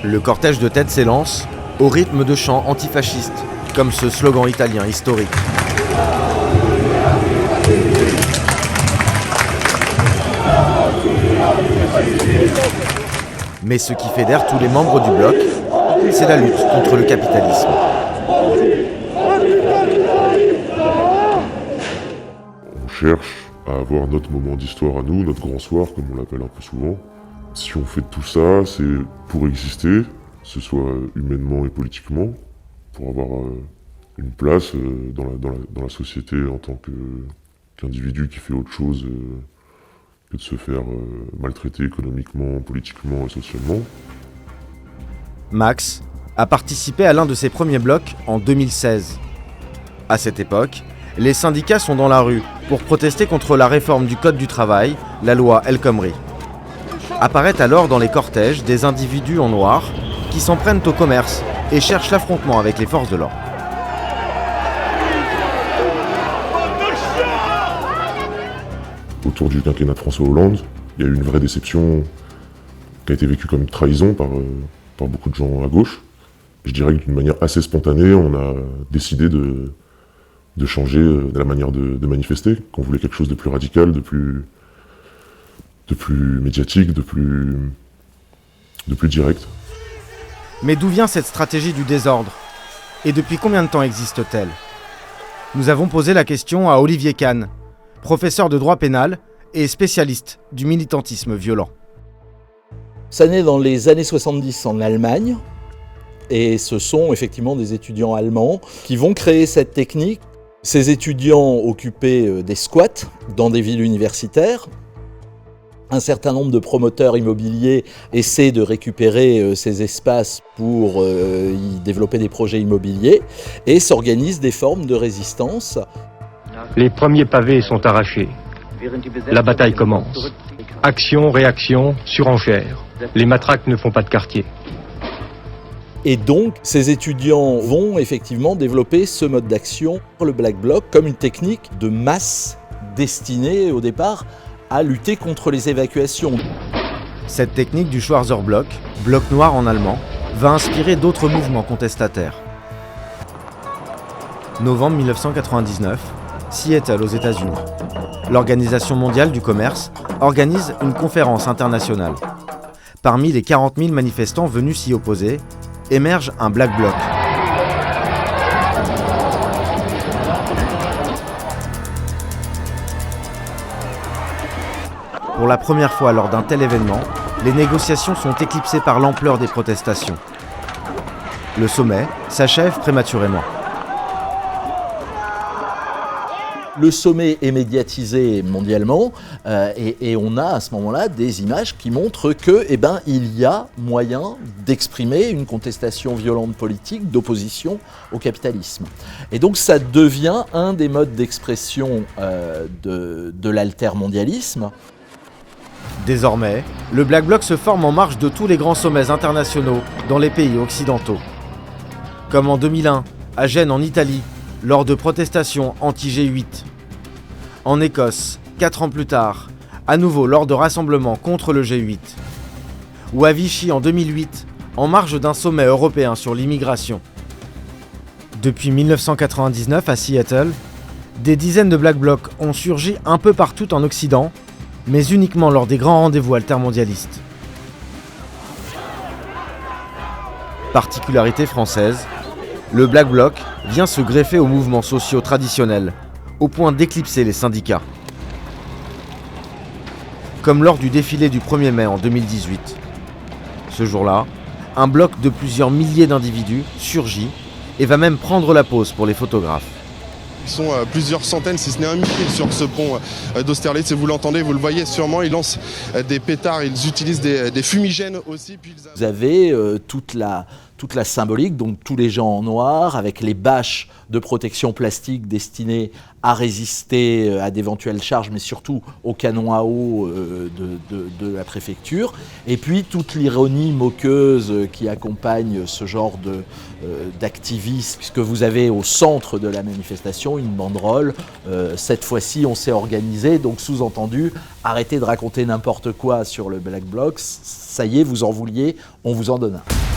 Le cortège de tête s'élance au rythme de chants antifascistes, comme ce slogan italien historique. Mais ce qui fédère tous les membres du bloc, c'est la lutte contre le capitalisme. On cherche à avoir notre moment d'histoire à nous, notre grand soir, comme on l'appelle un peu souvent. Si on fait tout ça, c'est pour exister, que ce soit humainement et politiquement, pour avoir une place dans la société en tant qu'individu qui fait autre chose que de se faire maltraiter économiquement, politiquement et socialement. Max a participé à l'un de ses premiers blocs en 2016. À cette époque, les syndicats sont dans la rue pour protester contre la réforme du Code du travail, la loi El Khomri. Apparaissent alors dans les cortèges des individus en noir qui s'en prennent au commerce et cherchent l'affrontement avec les forces de l'ordre. Autour du quinquennat de François Hollande, il y a eu une vraie déception qui a été vécue comme une trahison par beaucoup de gens à gauche. Je dirais que d'une manière assez spontanée, on a décidé de changer la manière de manifester, qu'on voulait quelque chose de plus radical, de plus médiatique, de plus direct. Mais d'où vient cette stratégie du désordre? Et depuis combien de temps existe-t-elle? Nous avons posé la question à Olivier Kahn, professeur de droit pénal et spécialiste du militantisme violent. Ça naît dans les années 70 en Allemagne, et ce sont effectivement des étudiants allemands qui vont créer cette technique. Ces étudiants occupaient des squats dans des villes universitaires. Un certain nombre de promoteurs immobiliers essaient de récupérer ces espaces pour y développer des projets immobiliers et s'organisent des formes de résistance. Les premiers pavés sont arrachés. La bataille commence. Action, réaction, surenchère. Les matraques ne font pas de quartier. Et donc, ces étudiants vont effectivement développer ce mode d'action, le Black Bloc, comme une technique de masse destinée au départ à lutter contre les évacuations. Cette technique du Schwarzer Block, bloc noir en allemand, va inspirer d'autres mouvements contestataires. Novembre 1999, Seattle aux États-Unis. L'Organisation mondiale du commerce organise une conférence internationale. Parmi les 40 000 manifestants venus s'y opposer, émerge un Black Bloc. Pour la première fois lors d'un tel événement, les négociations sont éclipsées par l'ampleur des protestations. Le sommet s'achève prématurément. Le sommet est médiatisé mondialement et on a à ce moment-là des images qui montrent que, il y a moyen d'exprimer une contestation violente politique d'opposition au capitalisme. Et donc ça devient un des modes d'expression de l'altermondialisme. Désormais, le Black Bloc se forme en marge de tous les grands sommets internationaux dans les pays occidentaux. Comme en 2001, à Gênes en Italie, lors de protestations anti-G8. En Écosse, 4 ans plus tard, à nouveau lors de rassemblements contre le G8. Ou à Vichy en 2008, en marge d'un sommet européen sur l'immigration. Depuis 1999 à Seattle, des dizaines de Black Blocs ont surgi un peu partout en Occident, mais uniquement lors des grands rendez-vous altermondialistes. Particularité française, le Black Bloc vient se greffer aux mouvements sociaux traditionnels, au point d'éclipser les syndicats. Comme lors du défilé du 1er mai en 2018. Ce jour-là, un bloc de plusieurs milliers d'individus surgit et va même prendre la pose pour les photographes. Ils sont plusieurs centaines, si ce n'est un millier sur ce pont d'Austerlitz. Et vous l'entendez, vous le voyez sûrement, ils lancent des pétards, ils utilisent des fumigènes aussi. Vous avez toute la symbolique, donc tous les gens en noir, avec les bâches de protection plastique destinées à résister à d'éventuelles charges, mais surtout au canon à eau de la préfecture. Et puis toute l'ironie moqueuse qui accompagne ce genre d'activisme, puisque vous avez au centre de la manifestation une banderole. Cette fois-ci, on s'est organisé, donc sous-entendu, arrêtez de raconter n'importe quoi sur le Black Bloc, ça y est, vous en vouliez, on vous en donne un.